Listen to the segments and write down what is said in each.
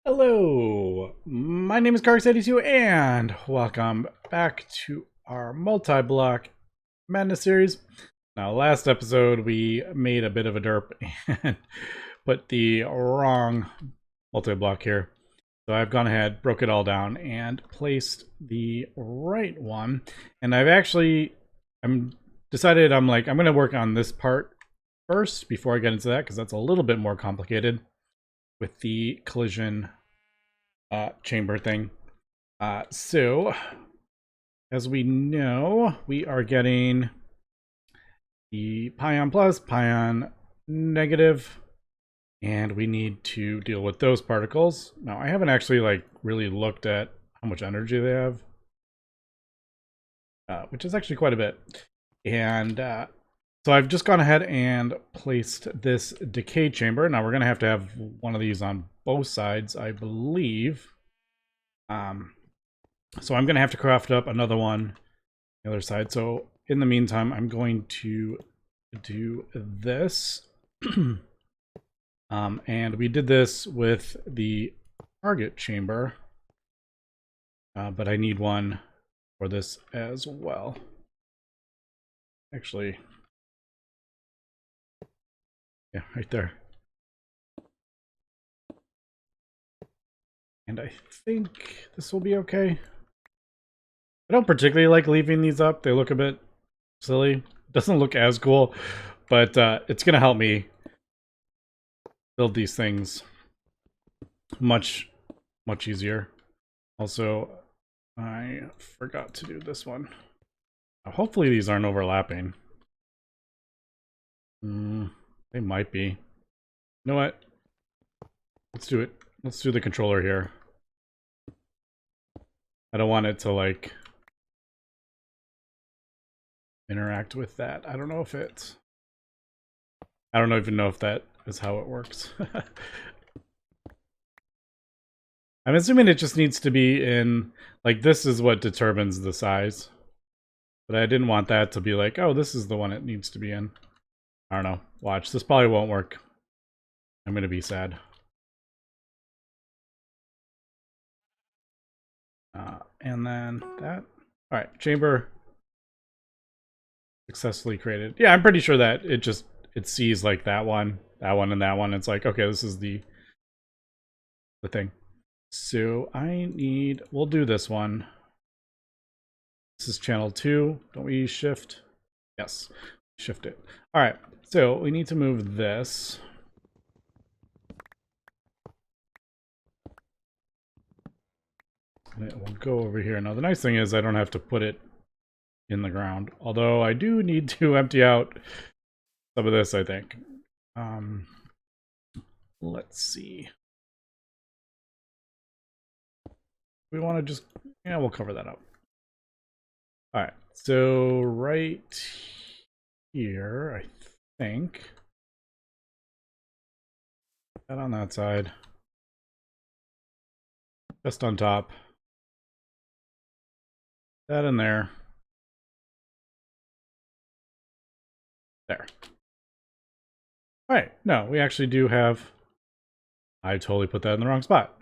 Hello, my name is Carx82 and welcome back to our Multiblock Madness series. Now, last episode we made a bit of a derp and put the wrong multi-block here. So I've gone ahead, broke it all down, and placed the right one. And I'm decided I'm going to work on this part first before I get into that, because that's a little bit more complicated with the collision chamber thing. So, as we know, we are getting the pion plus, pion negative, and we need to deal with those particles. Now, I haven't actually really looked at how much energy they have, which is actually quite a bit. And so I've just gone ahead and placed this decay chamber. Now we're going to have one of these on both sides, I believe. So I'm going to have to craft up another one on the other side. So in the meantime, I'm going to do this. And we did this with the target chamber. But I need one for this as well. Actually, yeah, right there. And I think this will be okay. I don't particularly like leaving these up. They look a bit silly. It doesn't look as cool, but it's going to help me build these things much easier. Also, I forgot to do this one. Hopefully these aren't overlapping. They might be. You know what? Let's do it. Let's do the controller here. I don't want it to interact with that. I don't even know if that is how it works. I'm assuming it just needs to be in, this is what determines the size. But I didn't want that to be like, oh, this is the one it needs to be in. I don't know. Watch. This probably won't work. I'm going to be sad. And then that. All right. Chamber successfully created. Yeah, I'm pretty sure that it sees that one, and that one. It's like, okay, this is the thing. So we'll do this one. This is channel 2. Don't we shift? Yes, shift it. All right, so we need to move this. And it will go over here. Now, the nice thing is I don't have to put it in the ground. Although I do need to empty out some of this, I think. Let's see. We want to just, yeah, we'll cover that up. All right, so right here, I think. That on that side. Just on top. That in there. There. All right, no, we actually do have... I totally put that in the wrong spot.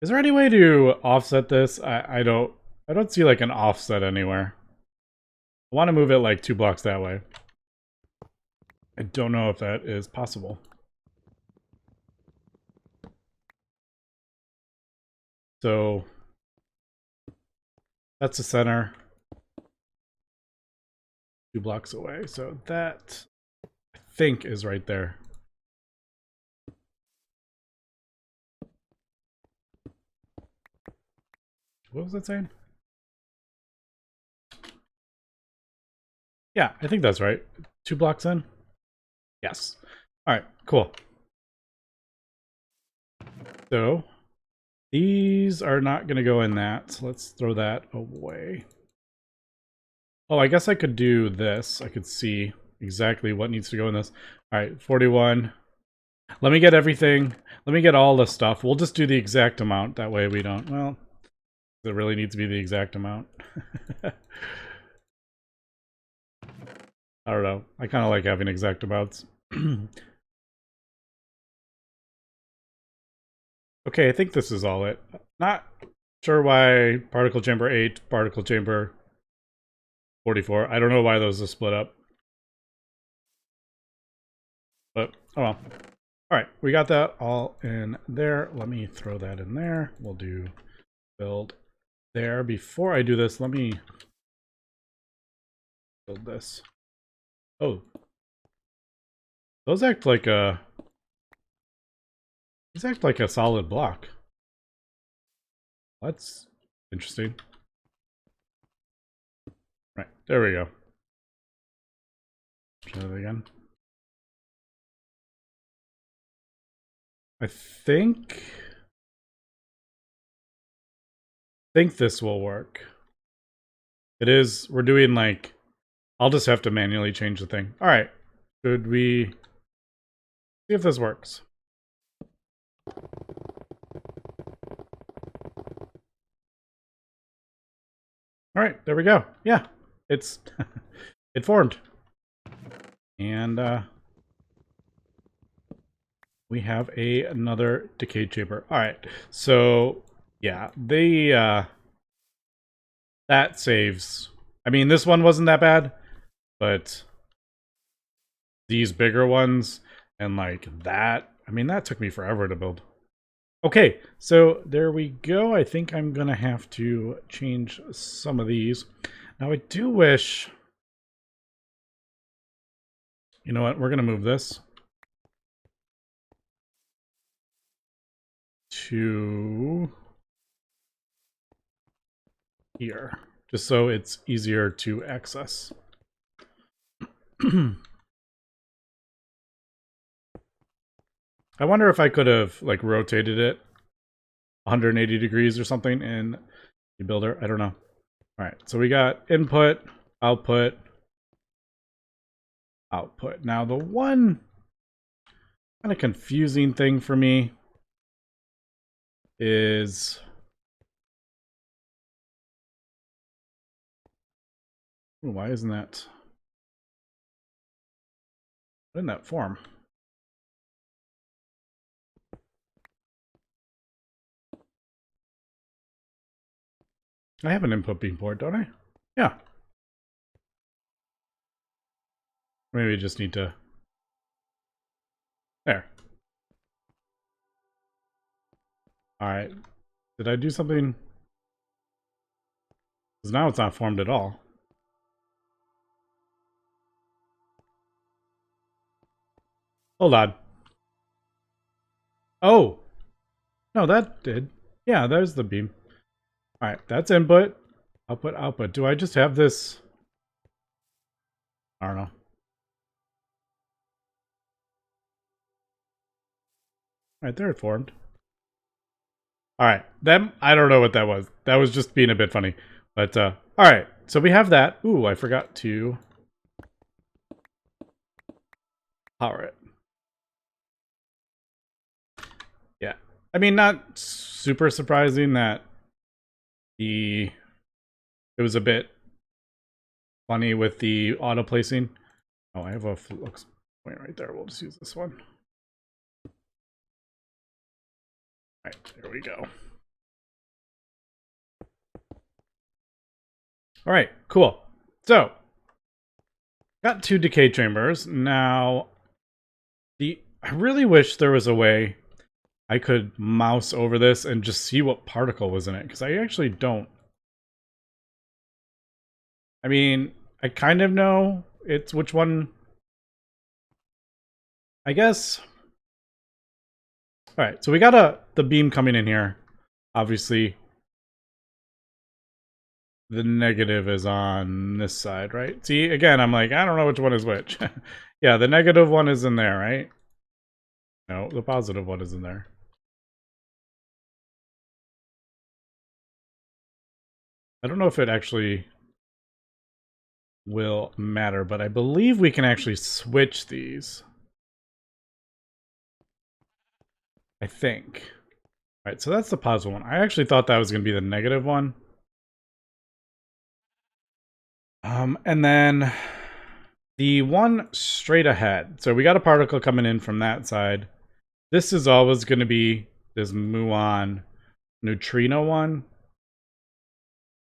Is there any way to offset this? I don't see an offset anywhere. I want to move it 2 blocks that way. I don't know if that is possible. So that's the center. 2 blocks away. So that, I think, is right there. What was that saying? Yeah, I think that's right. 2 blocks in? Yes. All right, cool. So these are not going to go in that. So let's throw that away. Oh, I guess I could do this. I could see exactly what needs to go in this. All right, 41. Let me get everything. Let me get all the stuff. We'll just do the exact amount. That way we don't... Well, it really needs to be the exact amount. I don't know. I kind of like having exact amounts. Okay, I think this is all it. Not sure why particle chamber 8, particle chamber 44. I don't know why those are split up. But, oh well. Alright, we got that all in there. Let me throw that in there. We'll do build there. Before I do this, let me build this. Oh. Those act like a... These act like a solid block. That's interesting. Right, there we go. Try that again. I think this will work. It is, we're doing like, I'll just have to manually change the thing. All right, should we see if this works? All right, there we go. Yeah, it's, it formed. And we have another decay chamber. All right, so yeah, they that saves. I mean, this one wasn't that bad, but these bigger ones and like that, I mean, that took me forever to build. Okay, so there we go. I think I'm gonna have to change some of these. Now I do wish, you know what, we're gonna move this to here, just so it's easier to access. I wonder if I could have like rotated it 180 degrees or something in the builder. I don't know. All right, so we got input, output, output. Now the one kind of confusing thing for me is why isn't that in that form? I have an input beam port, don't I? Yeah. Maybe I just need to... There. Alright. Did I do something? Because now it's not formed at all. Hold on. Oh! No, that did. Yeah, there's the beam. Alright, that's input. Output, output. Do I just have this? I don't know. Alright, there it formed. Alright, then I don't know what that was. That was just being a bit funny. But, alright, so we have that. Ooh, I forgot to power it. Yeah. I mean, not super surprising that it was a bit funny with the auto placing. Oh, I have a flux point right there. We'll just use this one. All right, there we go. All right, cool. So, got 2 decay chambers. Now, I really wish there was a way I could mouse over this and just see what particle was in it, because I actually don't. I mean, I kind of know it's which one. I guess. All right, so we got the beam coming in here. Obviously, the negative is on this side, right? See, again, I'm like, I don't know which one is which. Yeah, the negative one is in there, right? No, the positive one is in there. I don't know if it actually will matter, but I believe we can actually switch these. I think. All right, so that's the positive one. I actually thought that was going to be the negative one. And then the one straight ahead. So we got a particle coming in from that side. This is always going to be this muon neutrino one,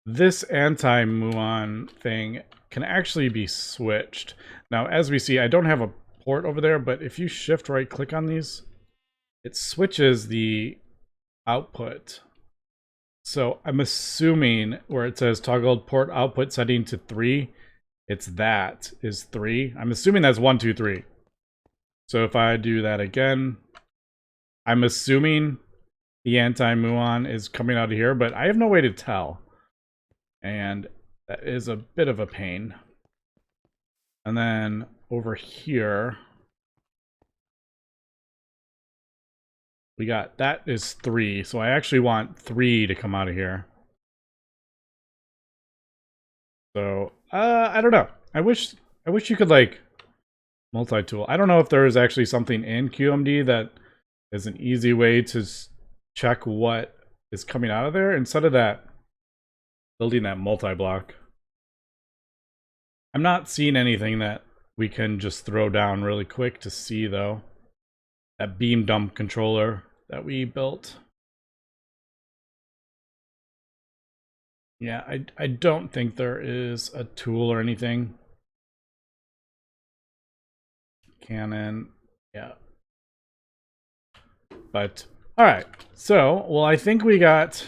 this anti-muon thing can actually be switched. Now, as we see, I don't have a port over there, but if you shift right click on these, it switches the output. So I'm assuming where it says toggle port output setting to 3, that is 3. I'm assuming that's 1, 2, 3. So if I do that again, I'm assuming the anti-muon is coming out of here, but I have no way to tell. And that is a bit of a pain. And then over here, we got, that is 3. So I actually want 3 to come out of here. So, I don't know. I wish you could, like, multi-tool. I don't know if there is actually something in QMD that is an easy way to check what is coming out of there instead of that building that multi-block. I'm not seeing anything that we can just throw down really quick to see, though. That beam dump controller that we built. Yeah, I don't think there is a tool or anything. Cannon, yeah. But, alright. So, well, I think we got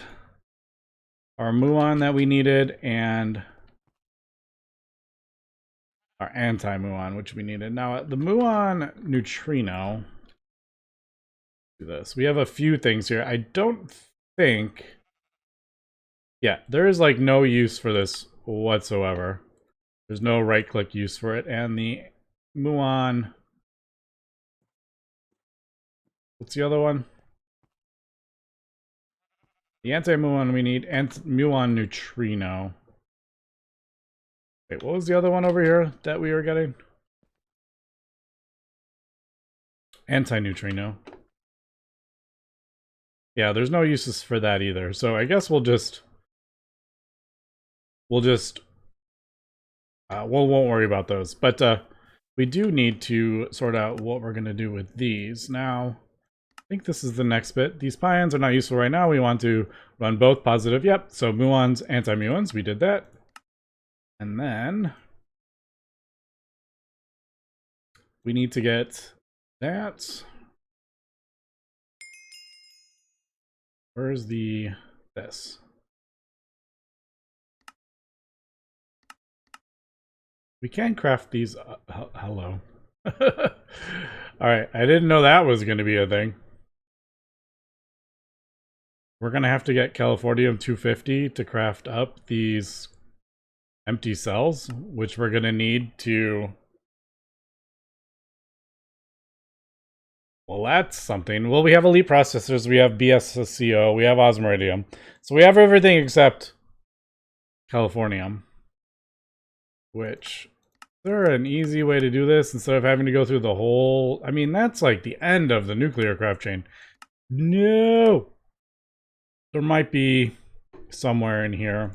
our muon that we needed and our anti-muon, which we needed. Now, the muon neutrino, do this. We have a few things here. I don't think... Yeah, there is like no use for this whatsoever. There's no right-click use for it. And the muon... What's the other one? The anti-muon we need, muon neutrino. Wait, what was the other one over here that we were getting? Anti-neutrino. Yeah, there's no uses for that either. So I guess we won't worry about those. But we do need to sort out what we're going to do with these. Now, I think this is the next bit. These pions are not useful right now. We want to run both positive. Yep, so muons, anti-muons, we did that. And then we need to get that. Where's this? We can craft these. Hello. Alright, I didn't know that was going to be a thing. We're going to have to get Californium 250 to craft up these empty cells, which we're going to need to... Well, that's something. Well, we have elite processors, we have BSSCO, we have osmiridium. So we have everything except Californium. Which, is there an easy way to do this instead of having to go through the whole... I mean, that's like the end of the nuclear craft chain. No! There might be somewhere in here.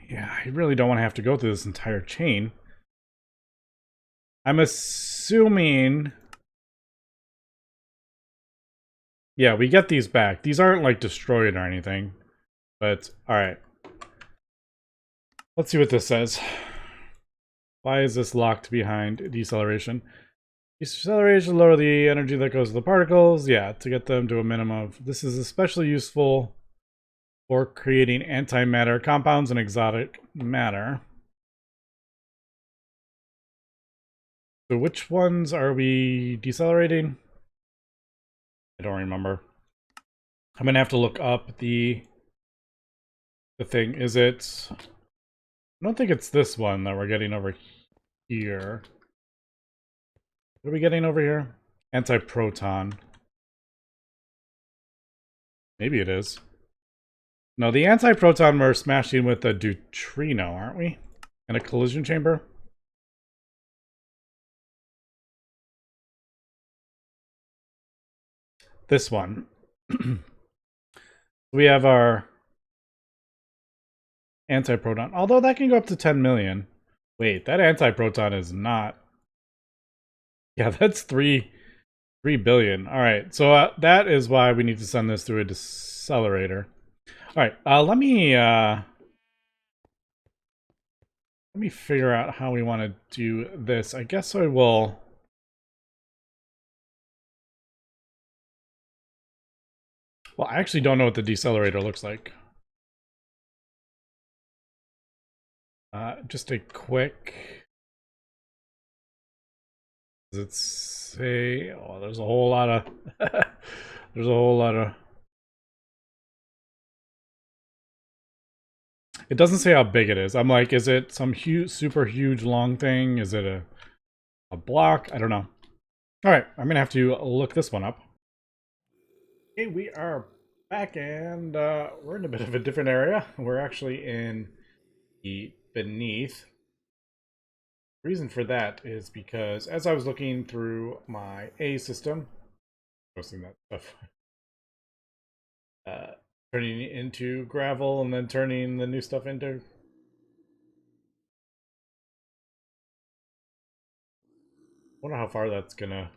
Yeah, I really don't want to have to go through this entire chain. I'm assuming... Yeah, we get these back. These aren't, like, destroyed or anything. But, alright. Let's see what this says. Why is this locked behind deceleration? Deceleration lower the energy that goes to the particles. Yeah, to get them to a minimum. This is especially useful for creating antimatter compounds and exotic matter. So which ones are we decelerating? I don't remember. I'm gonna have to look up the thing. Is it... I don't think it's this one that we're getting over here. What are we getting over here? Antiproton. Maybe it is. No, the antiproton we're smashing with a neutrino, aren't we? And a collision chamber? This one. We have our antiproton. Although that can go up to 10 million. Wait, that antiproton is not... Yeah, that's 3 3 billion. All right, so that is why we need to send this through a decelerator. All right, let me figure out how we want to do this. I guess I will. Well, I actually don't know what the decelerator looks like. Just a quick. Does it say? Oh, there's a whole lot of. There's a whole lot of. It doesn't say how big it is. I'm like, is it some huge, super huge, long thing? Is it a block? I don't know. All right, I'm gonna have to look this one up. Okay, we are back, and we're in a bit of a different area. We're actually in the beneath. The reason for that is because as I was looking through my A system, posting that stuff, turning it into gravel and then turning the new stuff into. Wonder how far that's gonna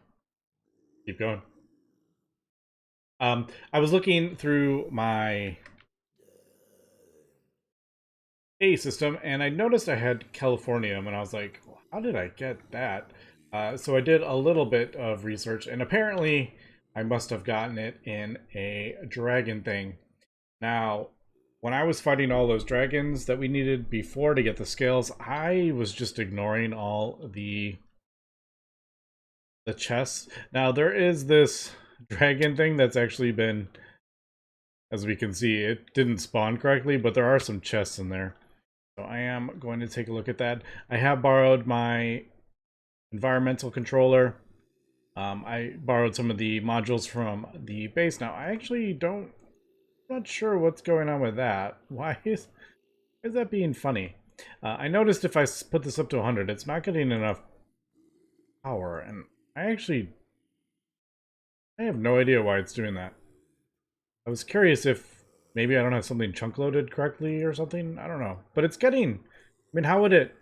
keep going. I was looking through my A system, and I noticed I had Californium, and I was like, well, how did I get that? So I did a little bit of research, and apparently I must have gotten it in a dragon thing. Now, when I was fighting all those dragons that we needed before to get the scales, I was just ignoring all the chests. Now, there is this dragon thing that's actually been, as we can see, it didn't spawn correctly, but there are some chests in there. So I am going to take a look at that. I have borrowed my environmental controller. I borrowed some of the modules from the base. Now, I actually don't, I'm not sure what's going on with that. Why is that being funny? I noticed if I put this up to 100, it's not getting enough power, and I have no idea why it's doing that. I was curious if maybe I don't have something chunk loaded correctly or something. I don't know. But it's getting... I mean, how would it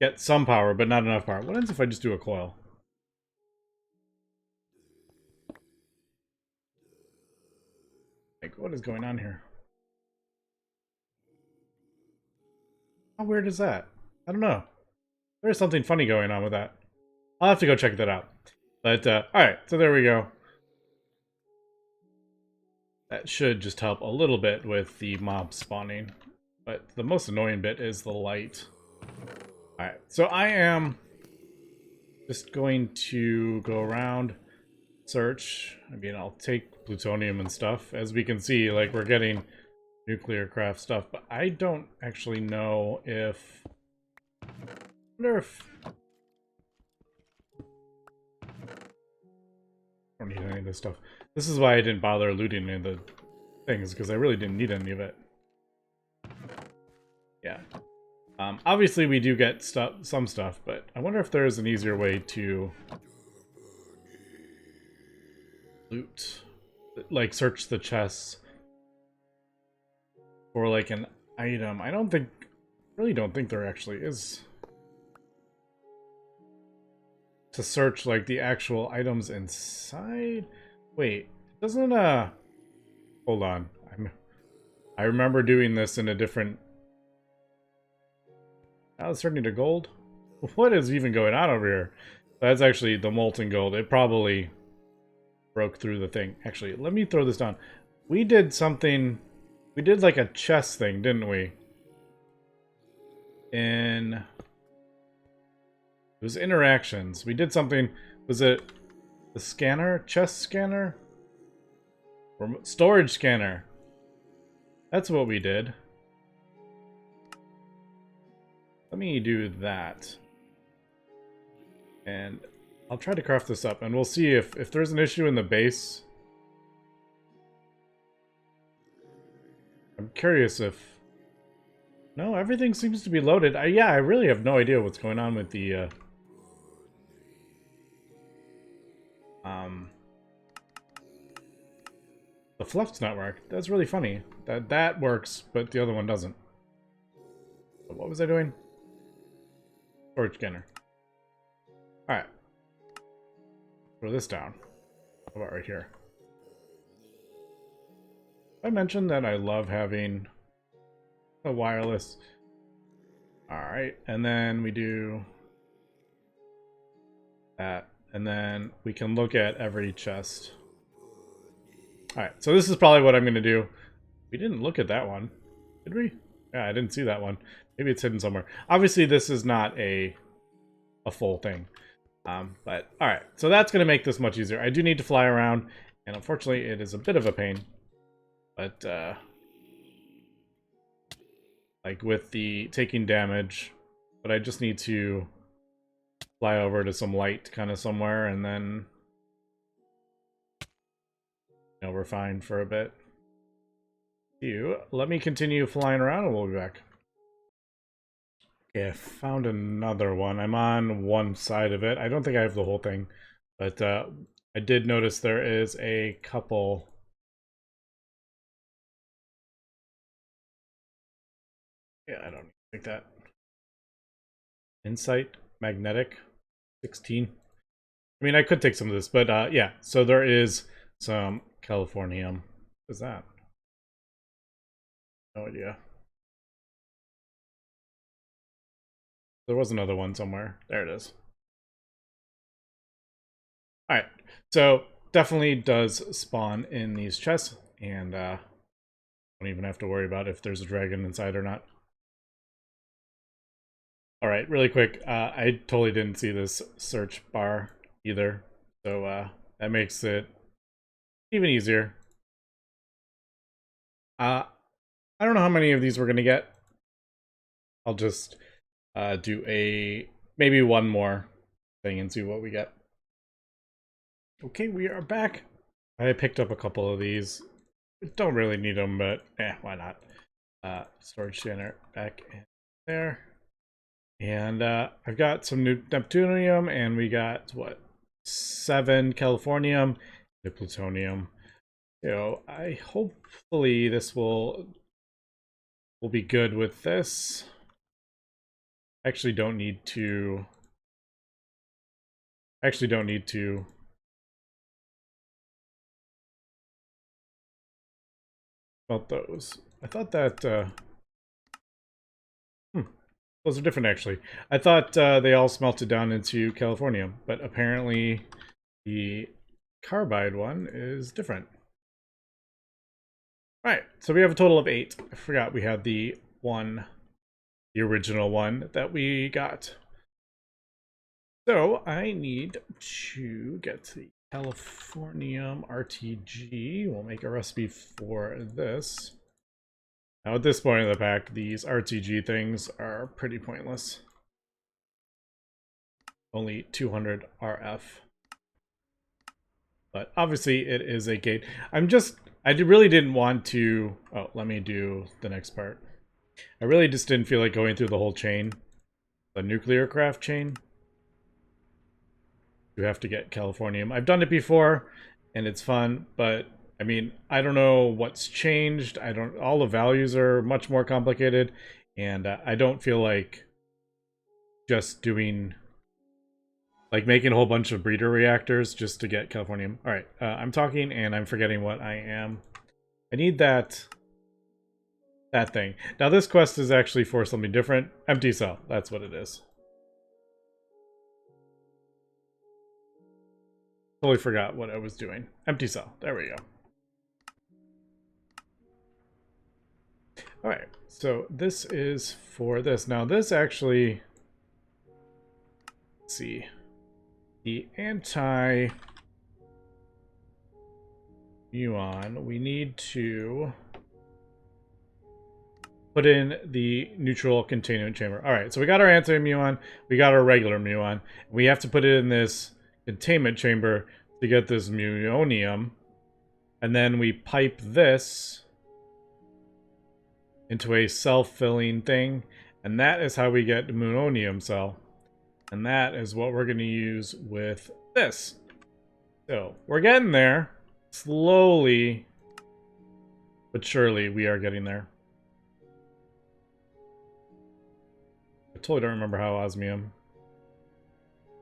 get some power but not enough power? What happens if I just do a coil? Like, what is going on here? How weird is that? I don't know. There's something funny going on with that. I'll have to go check that out. But, alright, so there we go. That should just help a little bit with the mob spawning. But the most annoying bit is the light. Alright, so I am just going to go around, search. I mean, I'll take plutonium and stuff. As we can see, like, we're getting nuclear craft stuff, but I don't actually know if... I wonder if... I don't need any of this stuff. This is why I didn't bother looting any of the things, because I really didn't need any of it. Yeah. Obviously, we do get some stuff, but I wonder if there's an easier way to loot, like search the chests for like an item. I really don't think there actually is to search like the actual items inside. Wait, doesn't hold on. I remember doing this in a different. Now it's turning to gold. What is even going on over here? That's actually the molten gold. It probably broke through the thing. Actually, let me throw this down. We did something. We did like a chess thing, didn't we? It was interactions. We did something. Was it the scanner? Chess scanner? Or storage scanner? That's what we did. Let me do that. And I'll try to craft this up, and we'll see if there's an issue in the base. I'm curious if... No, everything seems to be loaded. Yeah, I really have no idea what's going on with the... The flux network. That's really funny. That works, but the other one doesn't. What was I doing? storage scanner. All right. Throw this down. How about right here? I mentioned that I love having a wireless. All right, and then we do that, and then we can look at every chest. All right, so this is probably what I'm going to do. We didn't look at that one, did we? Yeah, I didn't see that one. Maybe it's hidden somewhere. Obviously, this is not a full thing. But all right, so that's going to make this much easier. I do need to fly around, and unfortunately, it is a bit of a pain. But like with the taking damage, but I just need to fly over to some light kind of somewhere, and then we're fine for a bit. Let me continue flying around and we'll be back. Okay, I found another one. I'm on one side of it. I don't think I have the whole thing, but I did notice there is a couple. Yeah, I don't think that. Insight, magnetic, 16. I mean, I could take some of this, but yeah, so there is some Californium. What is that? No idea. There was another one somewhere. There it is. All right, so definitely does spawn in these chests, and don't even have to worry about if there's a dragon inside or not. All right, really quick, I totally didn't see this search bar either, so that makes it even easier. I don't know how many of these we're gonna get. I'll just do maybe one more thing and see what we get. Okay, we are back. I picked up a couple of these. Don't really need them, but why not? Storage scanner back in there. And I've got some new Neptunium, and we got, what, 7 Californium, the plutonium. I hopefully this will be good with this. Actually don't need to melt those. I thought that those are different actually. I thought they all smelted down into Californium, but apparently the carbide one is different. All right, so we have a total of 8. I forgot we had the original one that we got. So I need to get the Californium RTG. We'll make a recipe for this. Now at this point in the pack, these RTG things are pretty pointless. Only 200 RF. But obviously it is a gate. I really didn't want to... Oh, let me do the next part. I really just didn't feel like going through the whole chain. The nuclear craft chain. You have to get Californium. I've done it before, and it's fun, but I mean, I don't know what's changed. All the values are much more complicated, and I don't feel like just doing, like making a whole bunch of breeder reactors just to get Californium. All right, I'm talking and I'm forgetting what I am. I need that thing. Now this quest is actually for something different. Empty cell, that's what it is. Totally forgot what I was doing. Empty cell, there we go. Alright, so this is for this. Now this actually, let's see, the anti-muon, we need to put in the neutral containment chamber. Alright, so we got our anti-muon, we got our regular muon. We have to put it in this containment chamber to get this muonium, and then we pipe this into a self-filling thing, and that is how we get the muonium cell, and that is what we're going to use with this. So we're getting there, slowly but surely. We are getting there. I totally don't remember how osmium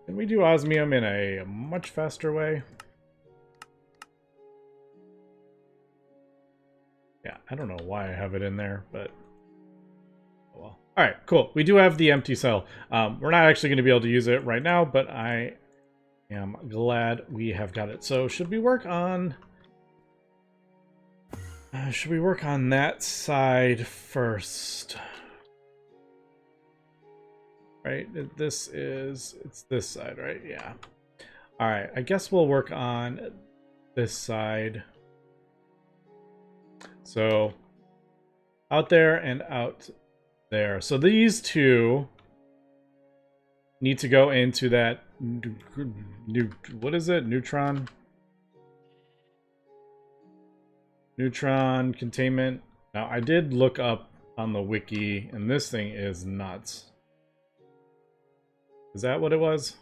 Can we do osmium in a much faster way? Yeah, I don't know why I have it in there, but oh well. All right, cool. We do have the empty cell. We're not actually going to be able to use it right now, but I am glad we have got it. So should we work on... should we work on that side first? Right, it's this side, right? Yeah. All right, I guess we'll work on this side. So out there and out there. So these two need to go into that what is it? Neutron containment. Now I did look up on the wiki and this thing is nuts. Is that what it was?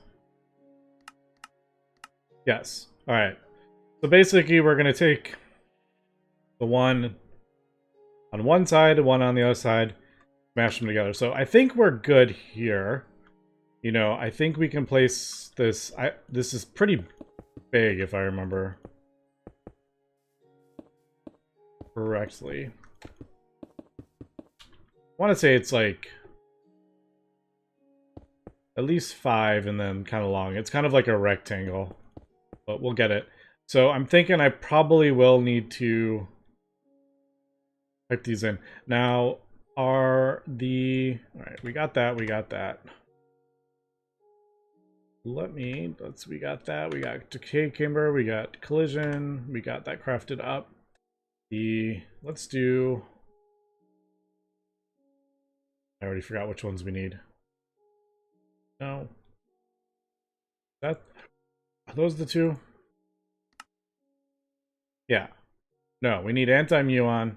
Yes. All right. So basically we're going to take the one on one side, one on the other side, smash them together. So I think we're good here. You know, I think we can place this. This is pretty big if I remember correctly. I want to say it's like at least 5 and then kind of long. It's kind of like a rectangle, but we'll get it. So I'm thinking I probably will need to type these in. Now, all right, we got that, we got that. We got that, we got Decay Chamber, we got Collision, we got that crafted up. Let's do... I already forgot which ones we need. No. Are those the two? Yeah. No, we need anti-muon.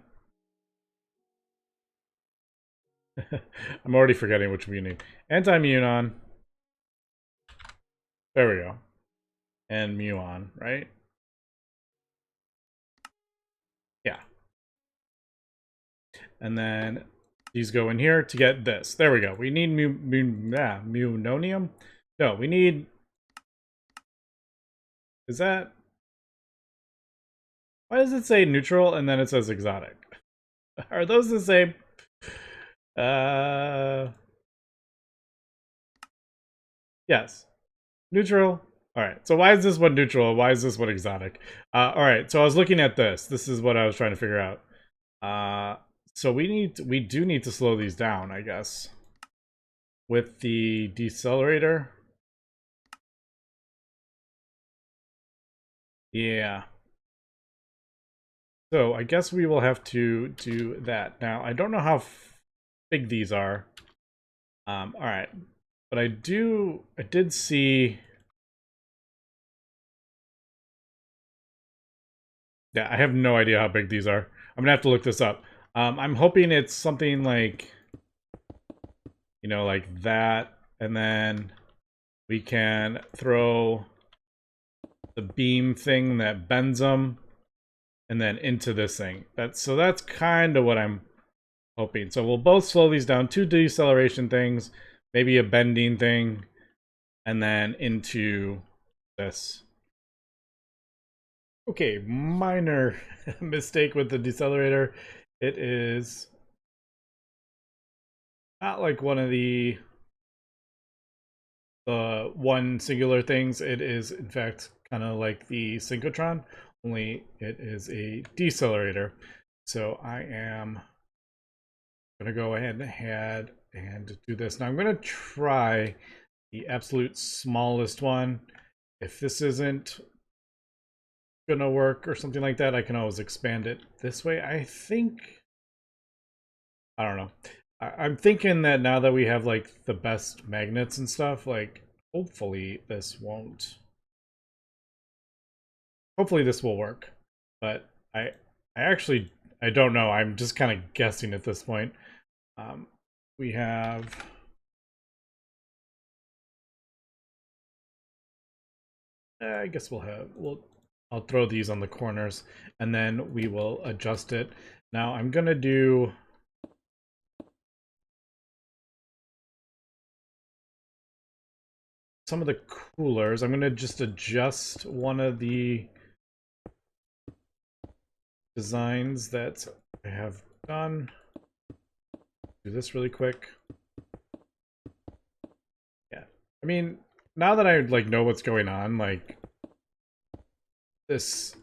I'm already forgetting which we need. Anti-muon. There we go. And muon, right? Yeah. And then these go in here to get this. There we go. We need munonium? No, we need... Is that... Why does it say neutral and then it says exotic? Are those the same? Yes. Neutral. Alright, so why is this one neutral? Why is this one exotic? Alright, so I was looking at this. This is what I was trying to figure out. So we do need to slow these down, I guess. With the decelerator. Yeah. So I guess we will have to do that. Now, I don't know how big these are. Alright. But I did see... Yeah, I have no idea how big these are. I'm gonna have to look this up. I'm hoping it's something like, you know, like that, and then we can throw the beam thing that bends them, and then into this thing. So that's kind of what I'm hoping. So we'll both slow these down, 2 deceleration things, maybe a bending thing, and then into this. Okay, minor mistake with the decelerator. It is not like one of the one singular things. It is, in fact, kind of like the synchrotron, only it is a decelerator. So I am going to go ahead and do this. Now I'm going to try the absolute smallest one. If this isn't gonna work or something like that, I can always expand it this way. I don't know. I'm thinking that now that we have like the best magnets and stuff, like hopefully this will work. But I actually don't know. I'm just kind of guessing at this point. We have I guess I'll throw these on the corners and then we will adjust it. Now I'm gonna do some of the coolers. I'm going to just adjust one of the designs that I have done. Do this really quick. Yeah. I mean, now that I like know what's going on, like this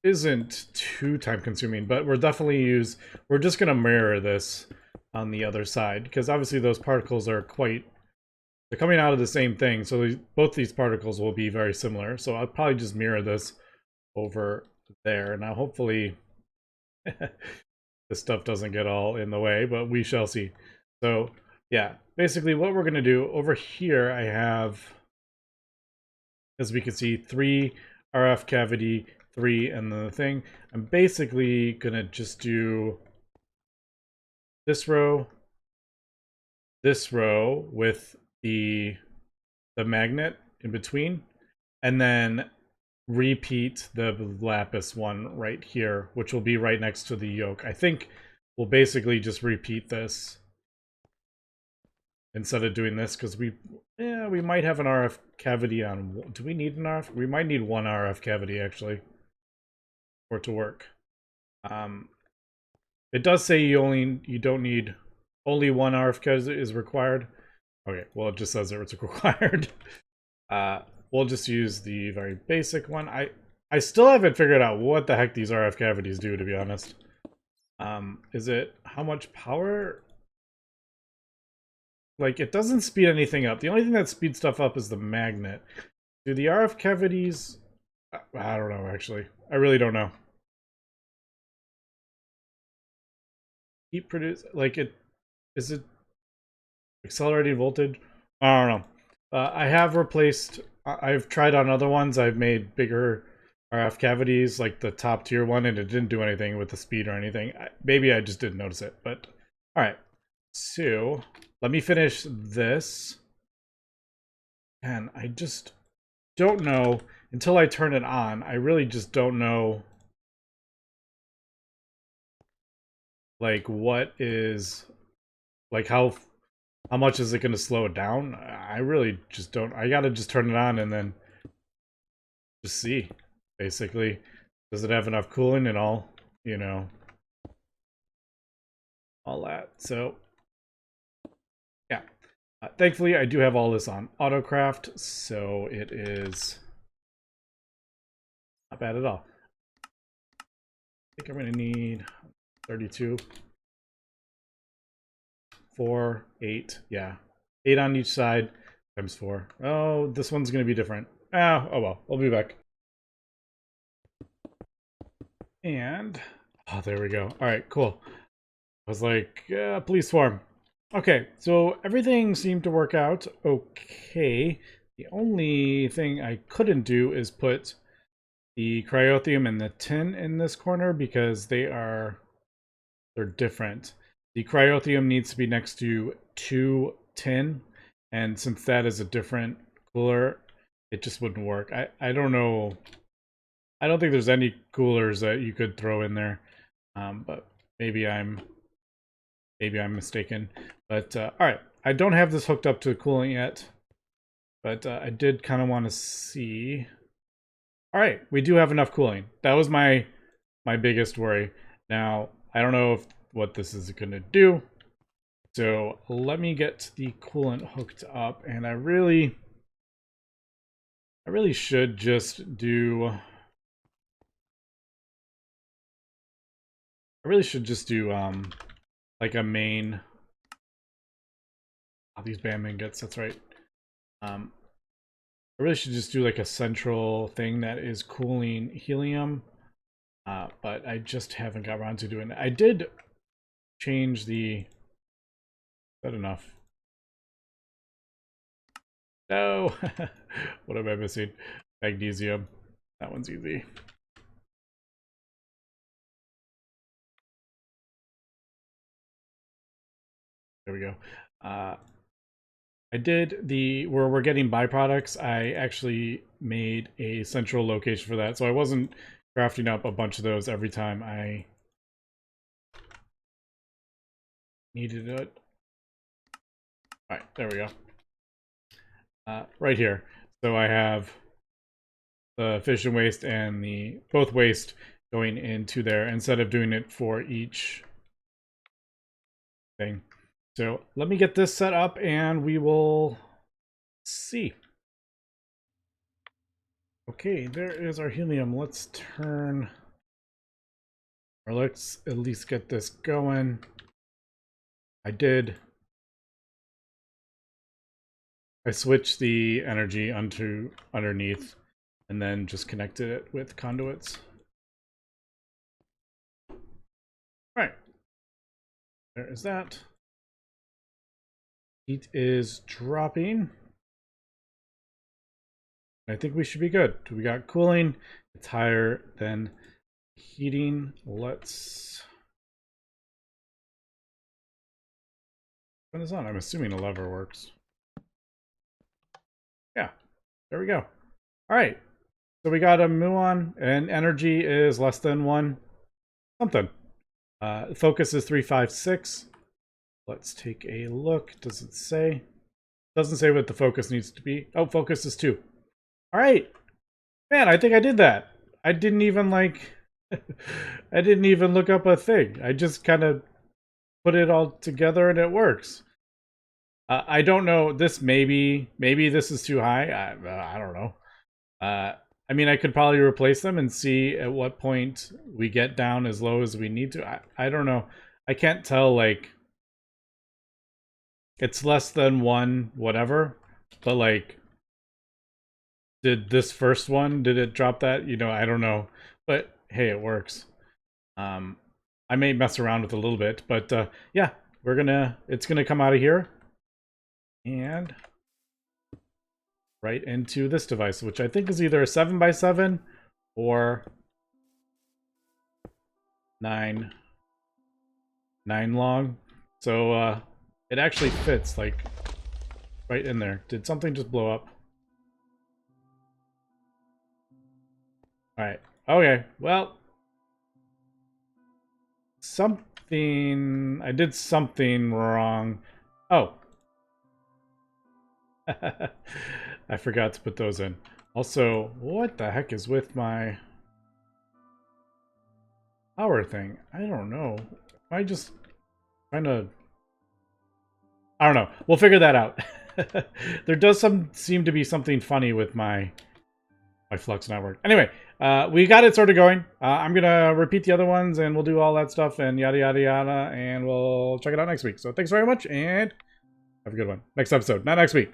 isn't too time consuming, but we're just going to mirror this on the other side because obviously those particles are they're coming out of the same thing, so both these particles will be very similar. So I'll probably just mirror this over there. Now hopefully this stuff doesn't get all in the way, but we shall see. So yeah, basically what we're going to do over here, I have, as we can see, 3 RF cavity, 3, and then the thing. I'm basically going to just do this row with the magnet in between, and then repeat the lapis one right here, which will be right next to the yoke. I think we'll basically just repeat this instead of doing this because we might have an RF cavity on. Do we need an RF? We might need one RF cavity actually for it to work. It does say you don't need, only one RF cavity is required. Okay, well it just says that it's required. We'll just use the very basic one. I still haven't figured out what the heck these RF cavities do, to be honest. Is it how much power? Like, it doesn't speed anything up. The only thing that speeds stuff up is the magnet. Do the RF cavities... I don't know, actually. I really don't know. Heat produce... Like, is it accelerating voltage? I don't know. I have replaced... I've tried on other ones. I've made bigger RF cavities, like the top tier one, and it didn't do anything with the speed or anything. Maybe I just didn't notice it, but... Alright. So... Let me finish this. And I just don't know, until I turn it on, I really just don't know, like, what is, like, how much is it going to slow it down? I really just don't. I gotta just turn it on and then just see, basically. Does it have enough cooling and all, you know, all that. So... yeah, thankfully I do have all this on autocraft, so it is not bad at all. I think I'm going to need 32, 4, 8, yeah, 8 on each side times 4. Oh, this one's going to be different. Oh well, I'll be back. And oh, there we go. All right, cool. I was like, please swarm. Okay, so everything seemed to work out okay. The only thing I couldn't do is put the cryotheum and the tin in this corner because they're different. The cryotheum needs to be next to 2 tin, and since that is a different cooler, it just wouldn't work. I don't know. I don't think there's any coolers that you could throw in there, but maybe I'm mistaken. But all right, I don't have this hooked up to cooling yet, but I did kind of want to see. All right, we do have enough cooling. That was my biggest worry. Now I don't know what this is going to do. So let me get the coolant hooked up, and I really should just do. Like a main. Oh, these bam ingots, that's right. I really should just do like a central thing that is cooling helium. But I just haven't got around to doing it. I did change the... Is that enough? No! What am I missing? Magnesium. That one's easy. There we go. I did where we're getting byproducts, I actually made a central location for that. So I wasn't crafting up a bunch of those every time I needed it. Alright, there we go. right here. So I have the fission waste and the both waste going into there instead of doing it for each thing. So let me get this set up and we will see. Okay, there is our helium. Let's turn, or let's at least get this going. I switched the energy underneath and then just connected it with conduits. All right, there is that. Heat is dropping. I think we should be good. We got cooling. It's higher than heating. Let's turn this on. I'm assuming a lever works. Yeah, there we go. All right, so we got a muon, and energy is less than 1 something. Focus is 356. Let's take a look. Does it say? Doesn't say what the focus needs to be. Oh, focus is 2. All right, man, I think I did that. I didn't even like, I didn't even look up a thing. I just kind of put it all together and it works. I don't know. This maybe this is too high. I don't know. I mean, I could probably replace them and see at what point we get down as low as we need to. I don't know. I can't tell, like, it's less than 1 whatever, but like, did this first one, did it drop that? You know, I don't know. But hey, it works. I may mess around with it a little bit, but yeah, it's gonna come out of here and right into this device, which I think is either a 7x7 or 9 long. So it actually fits like right in there. Did something just blow up? All right. Okay. Well, I did something wrong. Oh. I forgot to put those in. Also, what the heck is with my power thing? I don't know. I just trying to, I don't know. We'll figure that out. There does seem to be something funny with my flux network. Anyway, we got it sort of going. I'm gonna repeat the other ones and we'll do all that stuff and yada yada yada, and we'll check it out next week. So thanks very much and have a good one. Next episode, not next week.